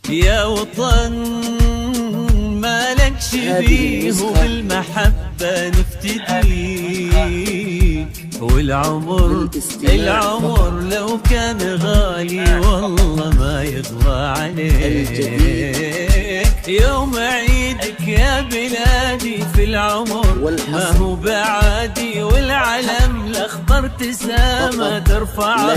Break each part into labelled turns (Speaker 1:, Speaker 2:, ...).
Speaker 1: يا وطن ما لك شبيه وبالمحبة نفتديك، والعمر لو كان غالي والله ما يغلى عليك. يوم عيدك يا بلادي في العمر ما هو بعادي، والعلم الأخضر تسامى ترفع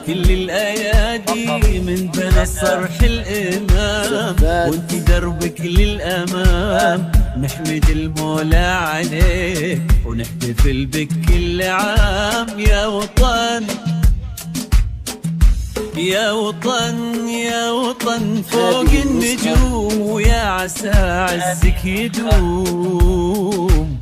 Speaker 1: كل الأيادي، من بنى الصرح الإمام وانت دربك للأمام. نحمد المولى عليك ونحتفل بك كل عام. يا وطن يا وطن يا وطن فوق النجوم، ويا عسى عزك يدوم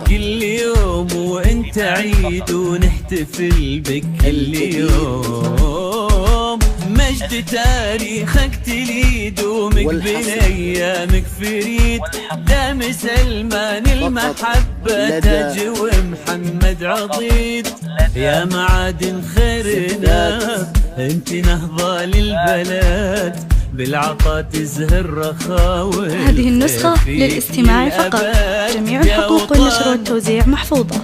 Speaker 1: كل يوم وانت عيد، ونحتفل بك كل يوم. مجد تاريخك تليد ومك بالايامك فريد، دام سلمان المحبة تاج ومحمد عضيد. يا معادن خيرنا انت نهضة للبلد، بالعطا تزهر رخاوي.
Speaker 2: هذه النسخة للاستماع فقط، جميع الحقوق والنشر والتوزيع محفوظة.